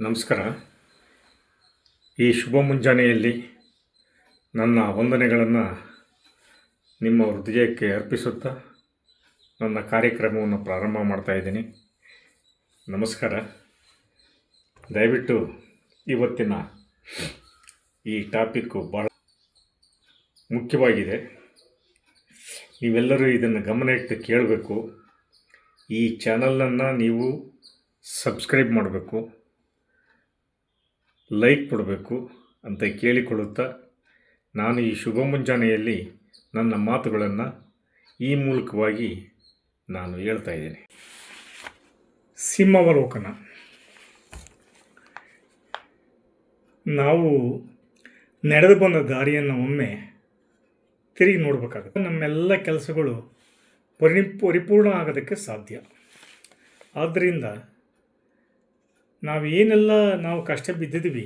ನಮಸ್ಕಾರ. ಈ ಶುಭ ಮುಂಜಾನೆಯಲ್ಲಿ ನನ್ನ ವಂದನೆಗಳನ್ನು ನಿಮ್ಮ ಹೃದಯಕ್ಕೆ ಅರ್ಪಿಸುತ್ತಾ ನನ್ನ ಕಾರ್ಯಕ್ರಮವನ್ನು ಪ್ರಾರಂಭ ಮಾಡ್ತಾ ಇದ್ದೀನಿ. ನಮಸ್ಕಾರ. ದಯವಿಟ್ಟು ಇವತ್ತಿನ ಈ ಟಾಪಿಕ್ಕು ಭಾಳ ಮುಖ್ಯವಾಗಿದೆ. ನೀವೆಲ್ಲರೂ ಇದನ್ನು ಗಮನ ಇಟ್ಟು ಕೇಳಬೇಕು. ಈ ಚಾನಲನ್ನು ನೀವು ಸಬ್ಸ್ಕ್ರೈಬ್ ಮಾಡಬೇಕು, ಲೈಕ್ ಕೊಡಬೇಕು ಅಂತ ಕೇಳಿಕೊಳ್ಳುತ್ತಾ ನಾನು ಈ ಶುಭ ಮುಂಜಾನೆಯಲ್ಲಿ ನನ್ನ ಮಾತುಗಳನ್ನು ಈ ಮೂಲಕವಾಗಿ ನಾನು ಹೇಳ್ತಾ ಇದ್ದೀನಿ. ಸಿಂಹಾವಲೋಕನ. ನಾವು ನಡೆದು ಬಂದ ದಾರಿಯನ್ನು ಒಮ್ಮೆ ತಿರುಗಿ ನೋಡಬೇಕಾಗುತ್ತೆ. ನಮ್ಮೆಲ್ಲ ಕೆಲಸಗಳು ಪರಿಪೂರ್ಣ ಆಗೋದಕ್ಕೆ ಸಾಧ್ಯ. ಆದ್ದರಿಂದ ನಾವು ಕಷ್ಟ ಬಿದ್ದಿದ್ವಿ,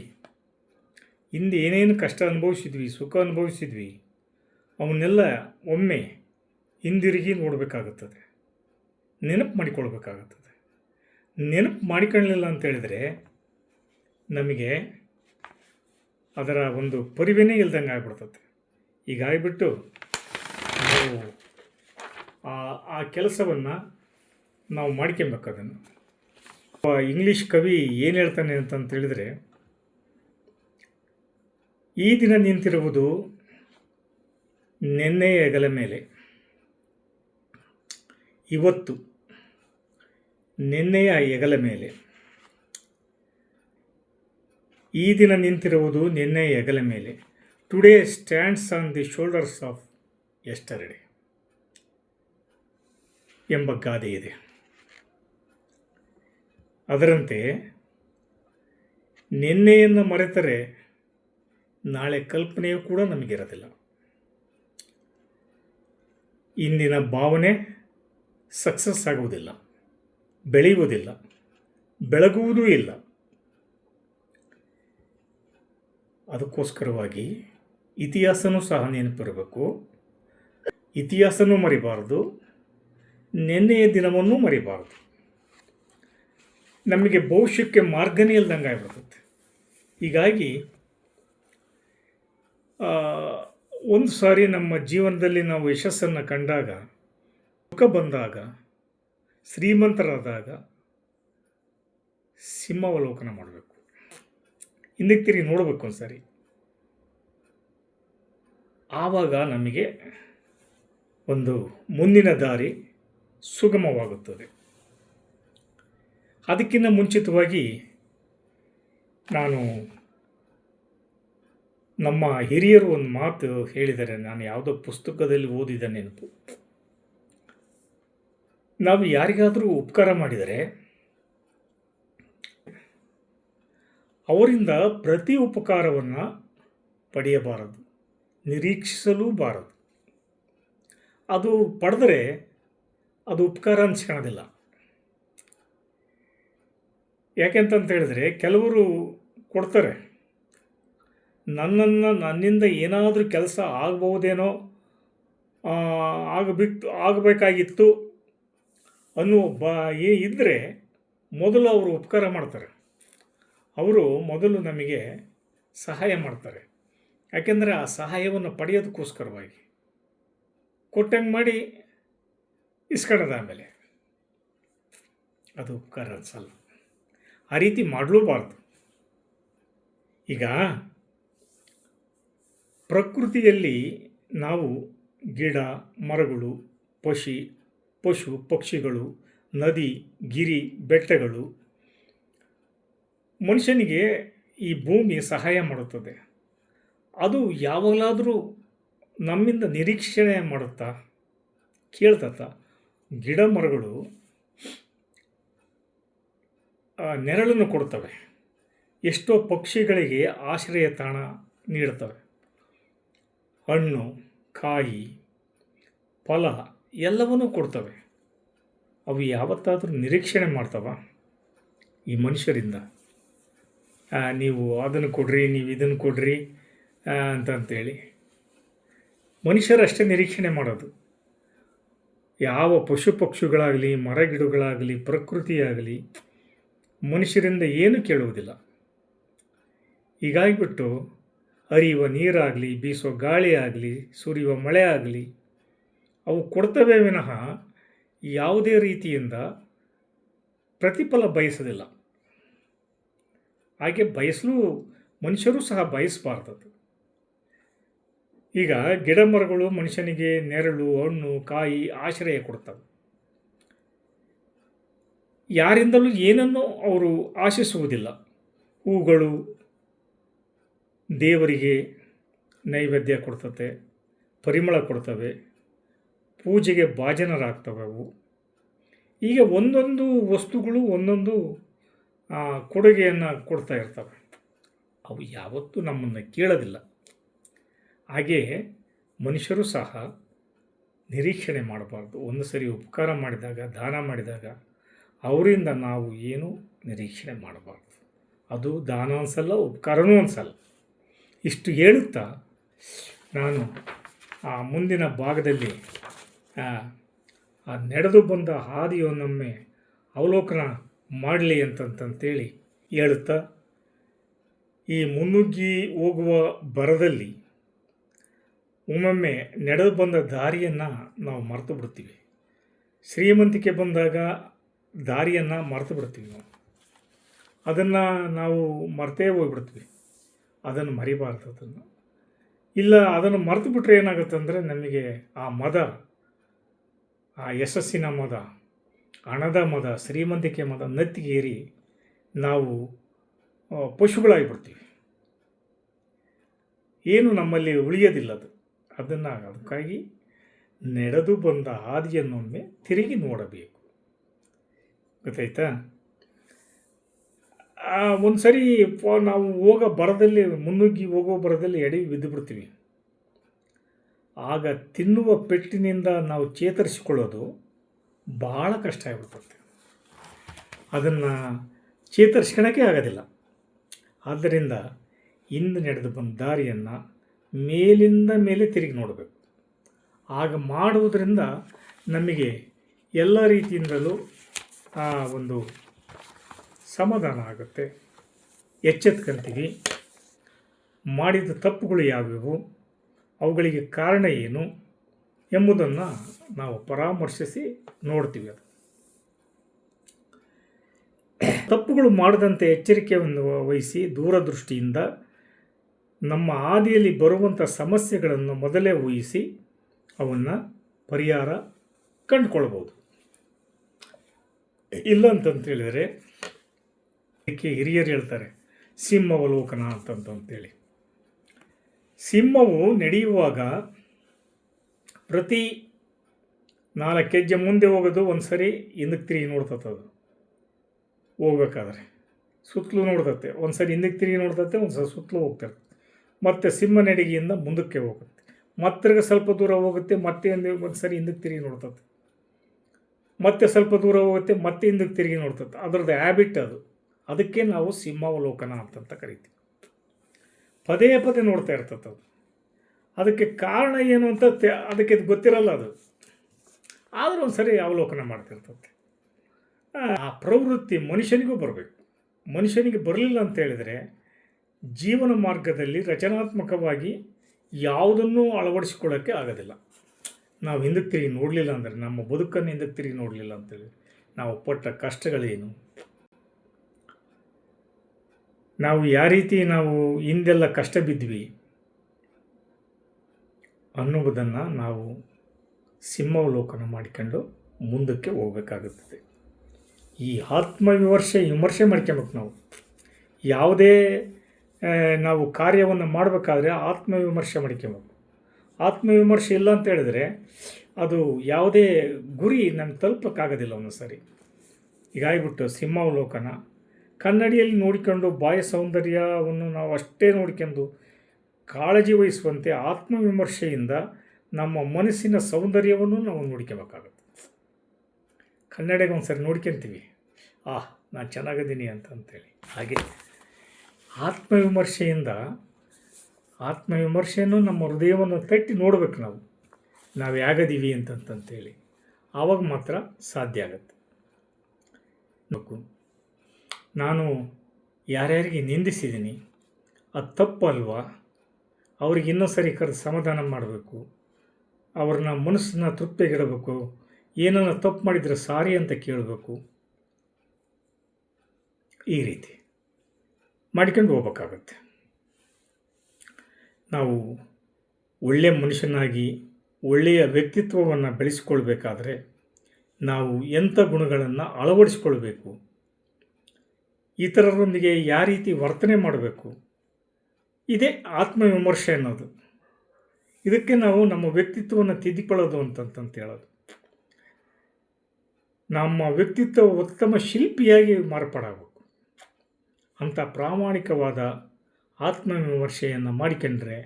ಹಿಂದೆ ಏನೇನು ಕಷ್ಟ ಅನುಭವಿಸಿದ್ವಿ, ಸುಖ ಅನುಭವಿಸಿದ್ವಿ, ಅವನ್ನೆಲ್ಲ ಒಮ್ಮೆ ಹಿಂದಿರುಗಿ ನೋಡಬೇಕಾಗುತ್ತದೆ, ನೆನಪು ಮಾಡಿಕೊಳ್ಬೇಕಾಗುತ್ತದೆ. ನೆನಪು ಮಾಡಿಕೊಳ್ಳಲಿಲ್ಲ ಅಂತೇಳಿದರೆ ನಮಗೆ ಅದರ ಒಂದು ಪರಿವೇನೇ ಇಲ್ದಂಗೆ ಆಗಿಬಿಡ್ತದೆ. ಹೀಗಾಗಿಬಿಟ್ಟು ನಾವು ಆ ಕೆಲಸವನ್ನು ನಾವು ಮಾಡ್ಕೊಬೇಕು. ಅದನ್ನು ಇಂಗ್ಲೀಷ್ ಕವಿ ಏನು ಹೇಳ್ತಾನೆ ಅಂತ ಹೇಳಿದರೆ, ಈ ದಿನ ನಿಂತಿರುವುದು ನೆನ್ನೆಯ ಹೆಗಲ ಮೇಲೆ, ಇವತ್ತು ನೆನ್ನೆಯ ಹೆಗಲ ಮೇಲೆ. ಈ ದಿನ ನಿಂತಿರುವುದು ನೆನ್ನೆಯ ಹೆಗಲ ಮೇಲೆ. Today stands on the shoulders of yesterday ಎಂಬ ಗಾದೆ ಇದೆ. ಅದರಂತೆ ನಿನ್ನೆಯನ್ನು ಮರೆತರೆ ನಾಳೆ ಕಲ್ಪನೆಯೂ ಕೂಡ ನಮಗಿರೋದಿಲ್ಲ. ಇಂದಿನ ಭಾವನೆ ಸಕ್ಸಸ್ ಆಗುವುದಿಲ್ಲ, ಬೆಳೆಯುವುದಿಲ್ಲ, ಬೆಳಗುವುದೂ ಇಲ್ಲ. ಅದಕ್ಕೋಸ್ಕರವಾಗಿ ಇತಿಹಾಸನೂ ಸಹ ನೆನಪಿರಬೇಕು. ಇತಿಹಾಸನೂ ಮರಿಬಾರದು, ನೆನ್ನೆಯ ದಿನವನ್ನೂ ಮರಿಬಾರದು. ನಮಗೆ ಭವಿಷ್ಯಕ್ಕೆ ಮಾರ್ಗನೇ ಇಲ್ದಂಗೆ ಆಗಿಬಿಡ್ತದೆ. ಹೀಗಾಗಿ ಒಂದು ಸಾರಿ ನಮ್ಮ ಜೀವನದಲ್ಲಿ ನಾವು ಯಶಸ್ಸನ್ನು ಕಂಡಾಗ, ಸುಖ ಬಂದಾಗ, ಶ್ರೀಮಂತರಾದಾಗ ಸಿಂಹಾವಲೋಕನ ಮಾಡಬೇಕು. ಹಿಂದಕ್ಕೆ ತಿರುಗಿ ನೋಡಬೇಕು ಒಂದು ಸಾರಿ. ಆವಾಗ ನಮಗೆ ಒಂದು ಮುಂದಿನ ದಾರಿ ಸುಗಮವಾಗುತ್ತದೆ. ಅದಕ್ಕಿಂತ ಮುಂಚಿತವಾಗಿ ನಾನು ನಮ್ಮ ಹಿರಿಯರು ಒಂದು ಮಾತು ಹೇಳಿದರೆ, ನಾನು ಯಾವುದೋ ಪುಸ್ತಕದಲ್ಲಿ ಓದಿದ ನೆನಪು. ನಾವು ಯಾರಿಗಾದರೂ ಉಪಕಾರ ಮಾಡಿದರೆ ಅವರಿಂದ ಪ್ರತಿ ಉಪಕಾರವನ್ನು ಪಡೆಯಬಾರದು, ನಿರೀಕ್ಷಿಸಲೂಬಾರದು. ಅದು ಪಡೆದರೆ ಅದು ಉಪಕಾರ ಅನಿಸ್ಕೊಳ್ಳೋದಿಲ್ಲ. ಯಾಕೆಂತಂತ ಹೇಳಿದ್ರೆ, ಕೆಲವರು ಕೊಡ್ತಾರೆ, ನನ್ನಿಂದ ಏನಾದರೂ ಕೆಲಸ ಆಗ್ಬಹುದೇನೋ, ಆಗಬೇಕಾಗಿತ್ತು ಅನ್ನುವ ಇದ್ದರೆ ಮೊದಲು ಅವರು ಉಪಕಾರ ಮಾಡ್ತಾರೆ. ಅವರು ಮೊದಲು ನಮಗೆ ಸಹಾಯ ಮಾಡ್ತಾರೆ. ಯಾಕೆಂದರೆ ಆ ಸಹಾಯವನ್ನು ಪಡೆಯೋದಕ್ಕೋಸ್ಕರವಾಗಿ ಕೊಟ್ಟಂಗೆ ಮಾಡಿ ಇಸ್ಕೊಳ್ಳೋದು. ಆಮೇಲೆ ಅದು ಉಪಕಾರ ಅನಿಸಲ್ಲ. ಆ ರೀತಿ ಮಾಡಲೂಬಾರ್ದು. ಈಗ ಪ್ರಕೃತಿಯಲ್ಲಿ ನಾವು ಗಿಡ ಮರಗಳು, ಪಶು ಪಕ್ಷಿಗಳು, ನದಿ, ಗಿರಿ, ಬೆಟ್ಟಗಳು, ಮನುಷ್ಯನಿಗೆ ಈ ಭೂಮಿ ಸಹಾಯ ಮಾಡುತ್ತದೆ. ಅದು ಯಾವಾಗಲಾದರೂ ನಮ್ಮಿಂದ ನಿರೀಕ್ಷಣೆ ಮಾಡುತ್ತಾ, ಕೇಳ್ತತ್ತ. ಗಿಡ ಮರಗಳು ನೆರಳನ್ನು ಕೊಡ್ತವೆ, ಎಷ್ಟೋ ಪಕ್ಷಿಗಳಿಗೆ ಆಶ್ರಯ ತಾಣ ನೀಡ್ತವೆ. ಹಣ್ಣು, ಕಾಯಿ, ಫಲ ಎಲ್ಲವನ್ನೂ ಕೊಡ್ತವೆ. ಅವು ಯಾವತ್ತಾದರೂ ನಿರೀಕ್ಷಣೆ ಮಾಡ್ತವ ಈ ಮನುಷ್ಯರಿಂದ? ನೀವು ಅದನ್ನು ಕೊಡ್ರಿ, ನೀವು ಇದನ್ನು ಕೊಡ್ರಿ ಅಂತಂತೇಳಿ ಮನುಷ್ಯರಷ್ಟೇ ನಿರೀಕ್ಷಣೆ ಮಾಡೋದು. ಯಾವ ಪಶು ಪಕ್ಷಿಗಳಾಗಲಿ, ಮರ ಗಿಡಗಳಾಗಲಿ, ಪ್ರಕೃತಿಯಾಗಲಿ, ಮನುಷ್ಯರಿಂದ ಏನೂ ಕೇಳುವುದಿಲ್ಲ. ಹೀಗಾಗಿಬಿಟ್ಟು ಹರಿಯುವ ನೀರಾಗಲಿ, ಬೀಸುವ ಗಾಳಿ ಆಗಲಿ, ಸುರಿಯುವ ಮಳೆ ಆಗಲಿ ಅವು ಕೊಡ್ತವೆ ವಿನಃ ಯಾವುದೇ ರೀತಿಯಿಂದ ಪ್ರತಿಫಲ ಬಯಸೋದಿಲ್ಲ. ಹಾಗೆ ಬಯಸಲು ಮನುಷ್ಯರು ಸಹ ಬಯಸಬಾರ್ದದು. ಈಗ ಗಿಡ ಮರಗಳು ಮನುಷ್ಯನಿಗೆ ನೆರಳು, ಹಣ್ಣು, ಕಾಯಿ, ಆಶ್ರಯ ಕೊಡ್ತವೆ. ಯಾರಿಂದಲೂ ಏನನ್ನೂ ಅವರು ಆಶಿಸುವುದಿಲ್ಲ. ಹೂಗಳು ದೇವರಿಗೆ ನೈವೇದ್ಯ ಕೊಡ್ತತೆ, ಪರಿಮಳ ಕೊಡ್ತವೆ, ಪೂಜೆಗೆ ಭಾಜನರಾಗ್ತವೆ. ಅವು ಈಗ ಒಂದೊಂದು ವಸ್ತುಗಳು ಒಂದೊಂದು ಕೊಡುಗೆಯನ್ನು ಕೊಡ್ತಾ ಇರ್ತವೆ. ಅವು ಯಾವತ್ತೂ ನಮ್ಮನ್ನು ಕೇಳೋದಿಲ್ಲ. ಹಾಗೆಯೇ ಮನುಷ್ಯರು ಸಹ ನಿರೀಕ್ಷಣೆ ಮಾಡಬಾರ್ದು. ಒಂದು ಸರಿ ಉಪಕಾರ ಮಾಡಿದಾಗ, ದಾನ ಮಾಡಿದಾಗ ಅವರಿಂದ ನಾವು ಏನೂ ನಿರೀಕ್ಷಣೆ ಮಾಡಬಾರ್ದು. ಅದು ದಾನ ಅನಿಸಲ್ಲ, ಉಪಕಾರವೂ ಅನಿಸಲ್ಲ. ಇಷ್ಟು ಹೇಳುತ್ತಾ ನಾನು ಮುಂದಿನ ಭಾಗದಲ್ಲಿ ನಡೆದು ಬಂದ ಹಾದಿಯನ್ನೊಮ್ಮೆ ಅವಲೋಕನ ಮಾಡಲಿ ಅಂತಂತೇಳಿ ಹೇಳುತ್ತಾ, ಈ ಮುನ್ನುಗ್ಗಿ ಹೋಗುವ ಬರದಲ್ಲಿ ಒಮ್ಮೊಮ್ಮೆ ನಡೆದು ಬಂದ ದಾರಿಯನ್ನು ನಾವು ಮರೆತು ಬಿಡ್ತೀವಿ. ಶ್ರೀಮಂತಿಕೆ ಬಂದಾಗ ದಾರಿಯನ್ನು ಮರೆತು ಬಿಡ್ತೀವಿ. ಅದನ್ನು ನಾವು ಮರ್ತೇ ಹೋಗ್ಬಿಡ್ತೀವಿ. ಅದನ್ನು ಮರಿಬಾರ್ದು. ಇಲ್ಲ ಅದನ್ನು ಮರೆತು ಬಿಟ್ಟರೆ ಏನಾಗುತ್ತೆ ಅಂದರೆ ನಮಗೆ ಆ ಮದ, ಆ ಯಶಸ್ಸಿನ ಮದ, ಹಣದ ಮದ, ಶ್ರೀಮಂತಿಕೆ ಮದ ನೆತ್ತಿಗೇರಿ ನಾವು ಪಶುಗಳಾಗಿಬಿಡ್ತೀವಿ. ಏನು ನಮ್ಮಲ್ಲಿ ಉಳಿಯೋದಿಲ್ಲ ಅದು. ಅದಕ್ಕಾಗಿ ನಡೆದು ಬಂದ ಹಾದಿಯನ್ನೊಮ್ಮೆ ತಿರುಗಿ ನೋಡಬೇಕು. ಗೊತ್ತಾಯ್ತಾ? ಒಂದು ಸರಿ ನಾವು ಮುನ್ನುಗ್ಗಿ ಹೋಗೋ ಬರದಲ್ಲಿ ಎಡೆ ಬಿದ್ದು ಬಿಡ್ತೀವಿ. ಆಗ ತಿನ್ನುವ ಪೆಟ್ಟಿನಿಂದ ನಾವು ಚೇತರಿಸಿಕೊಳ್ಳೋದು ಭಾಳ ಕಷ್ಟ ಆಗಿಬಿಡ್ತದೆ. ಅದನ್ನು ಚೇತರಿಸ್ಕೊಳ್ಳೋಕ್ಕೆ ಆಗೋದಿಲ್ಲ. ಆದ್ದರಿಂದ ಹಿಂದೆ ನಡೆದು ಬಂದ ದಾರಿಯನ್ನು ಮೇಲಿಂದ ಮೇಲೆ ತಿರುಗಿ ನೋಡಬೇಕು. ಆಗ ಮಾಡುವುದರಿಂದ ನಮಗೆ ಎಲ್ಲ ರೀತಿಯಿಂದಲೂ ಒಂದು ಸಮಾಧಾನ ಆಗುತ್ತೆ. ಎಚ್ಚೆತ್ಕೊಂತೀವಿ. ಮಾಡಿದ ತಪ್ಪುಗಳು ಯಾವುವು, ಅವುಗಳಿಗೆ ಕಾರಣ ಏನು ಎಂಬುದನ್ನು ನಾವು ಪರಾಮರ್ಶಿಸಿ ನೋಡ್ತೀವಿ. ಅದು ತಪ್ಪುಗಳು ಮಾಡದಂತೆ ಎಚ್ಚರಿಕೆಯನ್ನು ವಹಿಸಿ ದೂರದೃಷ್ಟಿಯಿಂದ ನಮ್ಮ ಹಾದಿಯಲ್ಲಿ ಬರುವಂಥ ಸಮಸ್ಯೆಗಳನ್ನು ಮೊದಲೇ ಊಹಿಸಿ ಅವನ್ನು ಪರಿಹಾರ ಕಂಡುಕೊಳ್ಬೋದು. ಇಲ್ಲ ಅಂತಂತೇಳಿದರೆ ಅದಕ್ಕೆ ಹಿರಿಯರು ಹೇಳ್ತಾರೆ ಸಿಂಹಾವಲೋಕನ ಅಂತಂತೇಳಿ. ಸಿಂಹವು ನಡೆಯುವಾಗ ಪ್ರತಿ 4 ಹೆಜ್ಜೆ ಮುಂದೆ ಹೋಗೋದು, ಒಂದು ಸರಿ ಹಿಂದಕ್ಕೆ ತಿರುಗಿ ನೋಡ್ತದೆ. ಅದು ಹೋಗ್ಬೇಕಾದ್ರೆ ಸುತ್ತಲೂ ನೋಡ್ತತೆ, ಒಂದು ಸರಿ ಹಿಂದಕ್ಕೆ ತಿರುಗಿ ನೋಡ್ತತೆ, ಒಂದು ಸರಿ ಸುತ್ತಲೂ ಹೋಗ್ತಿರ್ತದೆ. ಮತ್ತು ಸಿಂಹ ನಡಿಗೆಯಿಂದ ಮುಂದಕ್ಕೆ ಹೋಗುತ್ತೆ, ಮತ್ತೆ ಸ್ವಲ್ಪ ದೂರ ಹೋಗುತ್ತೆ, ಮತ್ತೆ ಒಂದು ಸರಿ ಹಿಂದಕ್ಕೆ ತಿರುಗಿ ನೋಡ್ತದೆ, ಮತ್ತೆ ಸ್ವಲ್ಪ ದೂರ ಹೋಗುತ್ತೆ, ಮತ್ತೆ ಹಿಂದಕ್ಕೆ ತಿರುಗಿ ನೋಡ್ತದೆ. ಅದರದ್ದು ಹ್ಯಾಬಿಟ್ ಅದು. ಅದಕ್ಕೆ ನಾವು ಸಿಂಹಾವಲೋಕನ ಅಂತಂತ ಕರಿತೀವಿ. ಪದೇ ಪದೇ ನೋಡ್ತಾ ಇರ್ತದೆ ಅದು. ಅದಕ್ಕೆ ಕಾರಣ ಏನು ಅಂತ ಅದಕ್ಕೆ ಗೊತ್ತಿರಲ್ಲ. ಅದು ಆದರೂ ಒಂದು ಸರಿ ಅವಲೋಕನ ಮಾಡ್ತಿರ್ತದೆ. ಆ ಪ್ರವೃತ್ತಿ ಮನುಷ್ಯನಿಗೂ ಬರಬೇಕು. ಮನುಷ್ಯನಿಗೆ ಬರಲಿಲ್ಲ ಅಂತ ಹೇಳಿದರೆ ಜೀವನ ಮಾರ್ಗದಲ್ಲಿ ರಚನಾತ್ಮಕವಾಗಿ ಯಾವುದನ್ನೂ ಅಳವಡಿಸಿಕೊಳ್ಳೋಕ್ಕೆ ಆಗೋದಿಲ್ಲ. ನಾವು ಹಿಂದಕ್ಕೆ ತಿರುಗಿ ನೋಡಲಿಲ್ಲ ಅಂದರೆ, ನಮ್ಮ ಬದುಕನ್ನು ಹಿಂದಕ್ಕೆ ತಿರುಗಿ ನೋಡಲಿಲ್ಲ ಅಂತೇಳಿ ನಾವು ಪಟ್ಟ ಕಷ್ಟಗಳೇನು, ನಾವು ಯಾವ ರೀತಿ ನಾವು ಹಿಂದೆಲ್ಲ ಕಷ್ಟ ಬಿದ್ವಿ ಅನ್ನುವುದನ್ನು ನಾವು ಸಿಂಹಾವಲೋಕನ ಮಾಡಿಕೊಂಡು ಮುಂದಕ್ಕೆ ಹೋಗಬೇಕಾಗುತ್ತದೆ. ಈ ವಿಮರ್ಶೆ ಮಾಡ್ಕೊಬೇಕು. ನಾವು ಯಾವುದೇ ನಾವು ಕಾರ್ಯವನ್ನು ಮಾಡಬೇಕಾದ್ರೆ ಆತ್ಮವಿಮರ್ಶೆ ಮಾಡ್ಕೊಬೇಕು. ಆತ್ಮವಿಮರ್ಶೆ ಇಲ್ಲ ಅಂತ ಹೇಳಿದ್ರೆ ಅದು ಯಾವುದೇ ಗುರಿ ನಮ್ಗೆ ತಲುಪಕ್ಕಾಗೋದಿಲ್ಲ. ಒಂದೊಂದು ಸರಿ ಹೀಗಾಗಿಬಿಟ್ಟು ಸಿಂಹಾವಲೋಕನ ಕನ್ನಡಿಯಲ್ಲಿ ನೋಡಿಕೊಂಡು ಬಾಹ್ಯ ಸೌಂದರ್ಯವನ್ನು ನಾವು ಅಷ್ಟೇ ನೋಡ್ಕೊಂಡು ಕಾಳಜಿ ವಹಿಸುವಂತೆ ಆತ್ಮವಿಮರ್ಶೆಯಿಂದ ನಮ್ಮ ಮನಸ್ಸಿನ ಸೌಂದರ್ಯವನ್ನು ನಾವು ನೋಡ್ಕೋಬೇಕಾಗುತ್ತೆ. ಕನ್ನಡಿಗೆ ಒಂದು ಸರಿ ನೋಡ್ಕೊತೀವಿ, ನಾನು ಚೆನ್ನಾಗಿದ್ದೀನಿ ಅಂತೇಳಿ. ಹಾಗೆ ಆತ್ಮವಿಮರ್ಶೆಯನ್ನು ನಮ್ಮ ಹೃದಯವನ್ನು ತಟ್ಟಿ ನೋಡಬೇಕು. ನಾವು ಹೇಗಿದ್ದೀವಿ ಆವಾಗ ಮಾತ್ರ ಸಾಧ್ಯ ಆಗುತ್ತೆ. ನಾನು ಯಾರ್ಯಾರಿಗೆ ನಿಂದಿಸಿದ್ದೀನಿ, ಅದು ತಪ್ಪಲ್ವಾ? ಅವ್ರಿಗೆ ಇನ್ನೊಂದು ಸರಿ ಕರೆದು ಸಮಾಧಾನ ಮಾಡಬೇಕು, ಅವ್ರನ್ನ ಮನಸ್ಸನ್ನ ತೃಪ್ತಿಗಿಡಬೇಕು, ಏನನ್ನ ತಪ್ಪು ಮಾಡಿದರೆ ಸಾರಿ ಅಂತ ಕೇಳಬೇಕು. ಈ ರೀತಿ ಮಾಡ್ಕೊಂಡು ಹೋಗ್ಬೇಕಾಗತ್ತೆ. ನಾವು ಒಳ್ಳೆಯ ಮನುಷ್ಯನಾಗಿ ಒಳ್ಳೆಯ ವ್ಯಕ್ತಿತ್ವವನ್ನು ಬೆಳೆಸ್ಕೊಳ್ಬೇಕಾದ್ರೆ ನಾವು ಎಂಥ ಗುಣಗಳನ್ನು ಅಳವಡಿಸ್ಕೊಳ್ಬೇಕು, ಇತರರೊಂದಿಗೆ ಯಾವ ರೀತಿ ವರ್ತನೆ ಮಾಡಬೇಕು, ಇದೇ ಆತ್ಮವಿಮರ್ಶೆ ಅನ್ನೋದು. ಇದಕ್ಕೆ ನಾವು ನಮ್ಮ ವ್ಯಕ್ತಿತ್ವವನ್ನು ತಿದ್ದಿಕೊಳ್ಳೋದು ಅಂತಂತ ಹೇಳೋದು. ನಮ್ಮ ವ್ಯಕ್ತಿತ್ವ ಉತ್ತಮ ಶಿಲ್ಪಿಯಾಗಿ ಮಾರ್ಪಾಡಾಗಬೇಕು. ಅಂಥ ಪ್ರಾಮಾಣಿಕವಾದ ಆತ್ಮವಿಮರ್ಶೆಯನ್ನು ಮಾಡಿಕೊಂಡ್ರೆ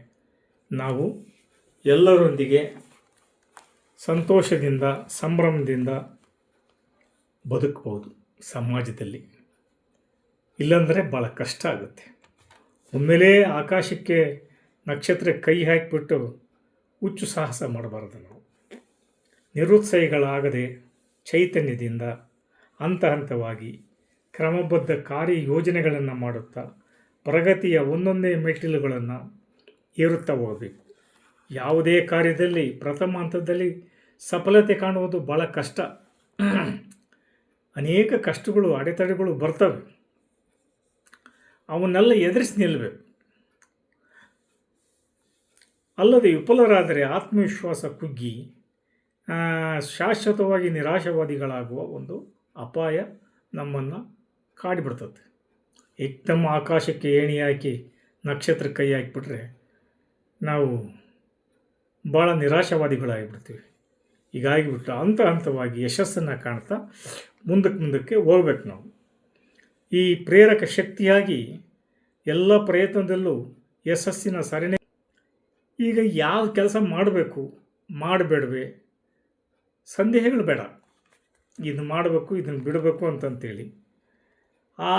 ನಾವು ಎಲ್ಲರೊಂದಿಗೆ ಸಂತೋಷದಿಂದ ಸಂಭ್ರಮದಿಂದ ಬದುಕ್ಬೋದು ಸಮಾಜದಲ್ಲಿ. ಇಲ್ಲಾಂದರೆ ಭಾಳ ಕಷ್ಟ ಆಗುತ್ತೆ. ಒಮ್ಮೆಲೇ ಆಕಾಶಕ್ಕೆ ನಕ್ಷತ್ರಕ್ಕೆ ಕೈ ಹಾಕಿಬಿಟ್ಟು ಹುಚ್ಚು ಸಾಹಸ ಮಾಡಬಾರ್ದು. ನಾವು ನಿರುತ್ಸಾಹಿಗಳಾಗದೆ ಚೈತನ್ಯದಿಂದ ಹಂತ ಹಂತವಾಗಿ ಕ್ರಮಬದ್ಧ ಕಾರ್ಯಯೋಜನೆಗಳನ್ನು ಮಾಡುತ್ತಾ ಪ್ರಗತಿಯ ಒಂದೊಂದೇ ಮೆಟ್ಟಿಲುಗಳನ್ನು ಏರುತ್ತಾ ಹೋಗಬೇಕು. ಯಾವುದೇ ಕಾರ್ಯದಲ್ಲಿ ಪ್ರಥಮ ಹಂತದಲ್ಲಿ ಸಫಲತೆ ಕಾಣುವುದು ಭಾಳ ಕಷ್ಟ. ಅನೇಕ ಕಷ್ಟಗಳು ಅಡೆತಡೆಗಳು ಬರ್ತವೆ. ಅವನ್ನೆಲ್ಲ ಎದುರಿಸಿ ನಿಲ್ಲಬೇಕು. ಅಲ್ಲದೆ ವಿಫಲರಾದರೆ ಆತ್ಮವಿಶ್ವಾಸ ಕುಗ್ಗಿ ಶಾಶ್ವತವಾಗಿ ನಿರಾಶಾವಾದಿಗಳಾಗುವ ಒಂದು ಅಪಾಯ ನಮ್ಮನ್ನು ಕಾಡಿಬಿಡ್ತದೆ. ಏಕ್ದಮ್ ಆಕಾಶಕ್ಕೆ ಏಣಿ ಹಾಕಿ ನಕ್ಷತ್ರ ಕೈ ಹಾಕಿಬಿಟ್ರೆ ನಾವು ಭಾಳ ನಿರಾಶಾವಾದಿಗಳಾಗಿಬಿಡ್ತೀವಿ. ಹೀಗಾಗಿಬಿಟ್ಟು ಹಂತ ಹಂತವಾಗಿ ಯಶಸ್ಸನ್ನು ಕಾಣ್ತಾ ಮುಂದಕ್ಕೆ ಹೋಗ್ಬೇಕು. ನಾವು ಈ ಪ್ರೇರಕ ಶಕ್ತಿಯಾಗಿ ಎಲ್ಲ ಪ್ರಯತ್ನದಲ್ಲೂ ಯಶಸ್ಸಿನ ಸರಣಿ. ಈಗ ಯಾವ ಕೆಲಸ ಮಾಡಬೇಕು ಮಾಡಬೇಡವೆ ಸಂದೇಹಗಳು ಬೇಡ. ಇದನ್ನು ಮಾಡಬೇಕು ಇದನ್ನು ಬಿಡಬೇಕು ಅಂತಂತೇಳಿ ಆ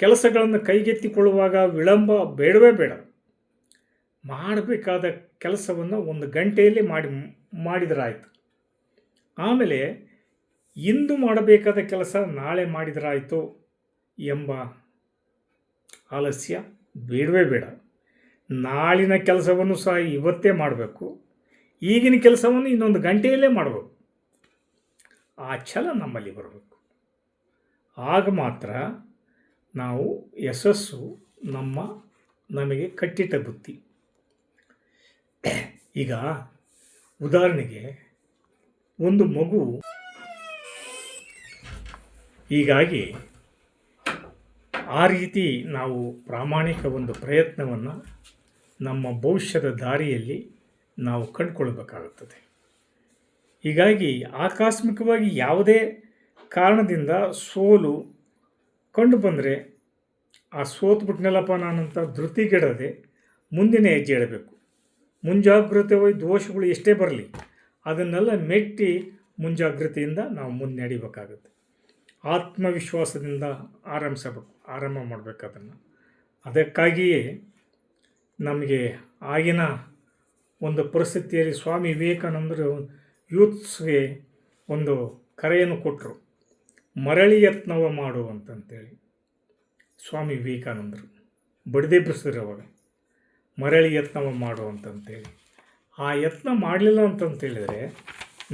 ಕೆಲಸಗಳನ್ನು ಕೈಗೆತ್ತಿಕೊಳ್ಳುವಾಗ ವಿಳಂಬ ಬೇಡವೇ ಬೇಡ. ಮಾಡಬೇಕಾದ ಕೆಲಸವನ್ನು 1 ಗಂಟೆಯಲ್ಲಿ ಮಾಡಿದರಾಯಿತು. ಆಮೇಲೆ ಇಂದು ಮಾಡಬೇಕಾದ ಕೆಲಸ ನಾಳೆ ಮಾಡಿದರಾಯಿತು ಎಂಬ ಆಲಸ್ಯ ಬೇಡವೇ ಬೇಡ. ನಾಳಿನ ಕೆಲಸವನ್ನು ಸಹ ಇವತ್ತೇ ಮಾಡಬೇಕು, ಈಗಿನ ಕೆಲಸವನ್ನು ಇನ್ನೊಂದು ಗಂಟೆಯಲ್ಲೇ ಮಾಡಬೇಕು. ಆ ಛಲ ನಮ್ಮಲ್ಲಿ ಬರಬೇಕು. ಆಗ ಮಾತ್ರ ನಾವು ಯಶಸ್ಸು ನಮಗೆ ಕಟ್ಟಿಟ್ಟ ಬುತ್ತಿ. ಈಗ ಉದಾಹರಣೆಗೆ ಒಂದು ಮಗು, ಹೀಗಾಗಿ ಆ ರೀತಿ ನಾವು ಪ್ರಾಮಾಣಿಕ ಒಂದು ಪ್ರಯತ್ನವನ್ನು ನಮ್ಮ ಭವಿಷ್ಯದ ದಾರಿಯಲ್ಲಿ ನಾವು ಕಂಡುಕೊಳ್ಬೇಕಾಗುತ್ತದೆ. ಹೀಗಾಗಿ ಆಕಸ್ಮಿಕವಾಗಿ ಯಾವುದೇ ಕಾರಣದಿಂದ ಸೋಲು ಕಂಡು ಬಂದರೆ ಆ ಸೋತ್ಬಿಟ್ನಲ್ಲಪ್ಪ ನಾನಂತ ಧೃತಿಗೆಡದೆ ಮುಂದಿನ ಹೆಜ್ಜೆ ಇಡಬೇಕು. ಮುಂಜಾಗ್ರತೆ ದೋಷಗಳು ಎಷ್ಟೇ ಬರಲಿ ಅದನ್ನೆಲ್ಲ ಮೆಟ್ಟಿ ಮುಂಜಾಗ್ರತೆಯಿಂದ ನಾವು ಮುನ್ನಡೆಯಬೇಕಾಗುತ್ತೆ. ಆತ್ಮವಿಶ್ವಾಸದಿಂದ ಆರಂಭ ಮಾಡಬೇಕು ಅದನ್ನು. ಅದಕ್ಕಾಗಿಯೇ ನಮಗೆ ಆಗಿನ ಒಂದು ಪರಿಸ್ಥಿತಿಯಲ್ಲಿ ಸ್ವಾಮಿ ವಿವೇಕಾನಂದರು ಯೂತ್ಸ್ಗೆ ಒಂದು ಕರೆಯನ್ನು ಕೊಟ್ಟರು, ಮರಳಿ ಯತ್ನವ ಮಾಡು ಅಂತಂತೇಳಿ. ಸ್ವಾಮಿ ವಿವೇಕಾನಂದರು ಬಡಿದೆಬ್ಬಿಸಿದ್ರು ಅವಾಗ, ಮರಳಿ ಯತ್ನವ ಮಾಡು ಅಂತಂತೇಳಿ. ಆ ಯತ್ನ ಮಾಡಲಿಲ್ಲ ಅಂತಂತೇಳಿದರೆ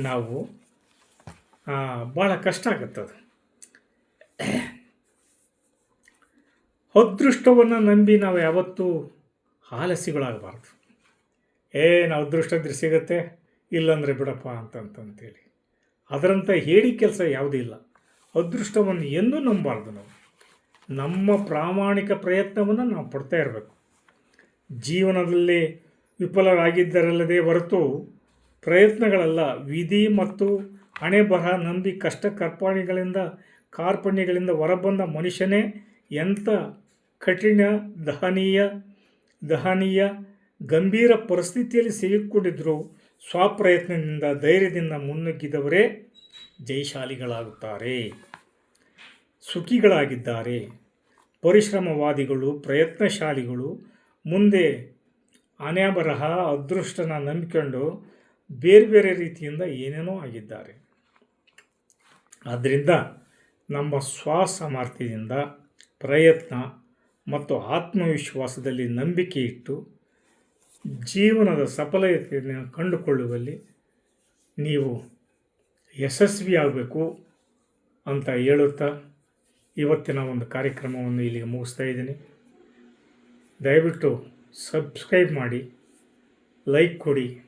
ನಾವು ಭಾಳ ಕಷ್ಟ ಆಗುತ್ತದು. ಅದೃಷ್ಟವನ್ನು ನಂಬಿ ನಾವು ಯಾವತ್ತೂ ಆಲಸ್ಯಗಳಾಗಬಾರ್ದು. ನಾವು ಅದೃಷ್ಟದ್ರೆ ಸಿಗುತ್ತೆ, ಇಲ್ಲಾಂದರೆ ಬಿಡಪ್ಪ ಅಂತಂತೇಳಿ ಅದರಂಥ ಹೇಳಿ ಕೆಲಸ ಯಾವುದೂ ಇಲ್ಲ. ಅದೃಷ್ಟವನ್ನು ಎಂದೂ ನಂಬಬಾರ್ದು. ನಾವು ನಮ್ಮ ಪ್ರಾಮಾಣಿಕ ಪ್ರಯತ್ನವನ್ನು ನಾವು ಪಡ್ತಾ ಇರಬೇಕು. ಜೀವನದಲ್ಲಿ ವಿಫಲರಾಗಿದ್ದರಲ್ಲದೆ ಹೊರತು ಪ್ರಯತ್ನಗಳೆಲ್ಲ ವಿಧಿ ಮತ್ತು ಹಣೆ ಬರಹ ನಂಬಿ ಕಷ್ಟ ಕಾರ್ಪಣ್ಯಗಳಿಂದ ಹೊರಬಂದ ಮನುಷ್ಯನೇ ಎಂಥ ಕಠಿಣ ದಹನೀಯ ಗಂಭೀರ ಪರಿಸ್ಥಿತಿಯಲ್ಲಿ ಸಿಲುಕೊಂಡಿದ್ದರೂ ಸ್ವಪ್ರಯತ್ನದಿಂದ ಧೈರ್ಯದಿಂದ ಮುನ್ನುಗ್ಗಿದವರೇ ಜಯಶಾಲಿಗಳಾಗುತ್ತಾರೆ, ಸುಖಿಗಳಾಗಿದ್ದಾರೆ. ಪರಿಶ್ರಮವಾದಿಗಳು, ಪ್ರಯತ್ನಶಾಲಿಗಳು ಮುಂದೆ ಹಣೆ ಬರಹ ಅದೃಷ್ಟನ ನಂಬಿಕೊಂಡು ಬೇರೆ ಬೇರೆ ರೀತಿಯಿಂದ ಏನೇನೋ ಆಗಿದ್ದಾರೆ. ಆದ್ದರಿಂದ ನಮ್ಮ ಸ್ವಸಾಮರ್ಥ್ಯದಿಂದ ಪ್ರಯತ್ನ ಮತ್ತು ಆತ್ಮವಿಶ್ವಾಸದಲ್ಲಿ ನಂಬಿಕೆ ಇಟ್ಟು ಜೀವನದ ಸಫಲತೆಯನ್ನು ಕಂಡುಕೊಳ್ಳುವಲ್ಲಿ ನೀವು ಯಶಸ್ವಿಯಾಗಬೇಕು ಅಂತ ಹೇಳುತ್ತಾ ಇವತ್ತಿನ ಒಂದು ಕಾರ್ಯಕ್ರಮವನ್ನು ಇಲ್ಲಿಗೆ ಮುಗಿಸ್ತಾ ಇದ್ದೀನಿ. ದಯವಿಟ್ಟು ಸಬ್ಸ್ಕ್ರೈಬ್ ಮಾಡಿ, ಲೈಕ್ ಕೊಡಿ,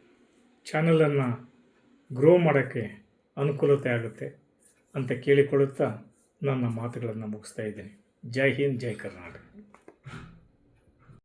ಚಾನಲನ್ನು ಗ್ರೋ ಮಾಡೋಕ್ಕೆ ಅನುಕೂಲತೆ ಆಗುತ್ತೆ ಅಂತ ಕೇಳಿಕೊಳ್ಳುತ್ತಾ ನನ್ನ ಮಾತುಗಳನ್ನು ಮುಗಿಸ್ತಾ ಇದ್ದೀನಿ. ಜೈ ಹಿಂದ್, ಜೈ ಕರ್ನಾಟಕ.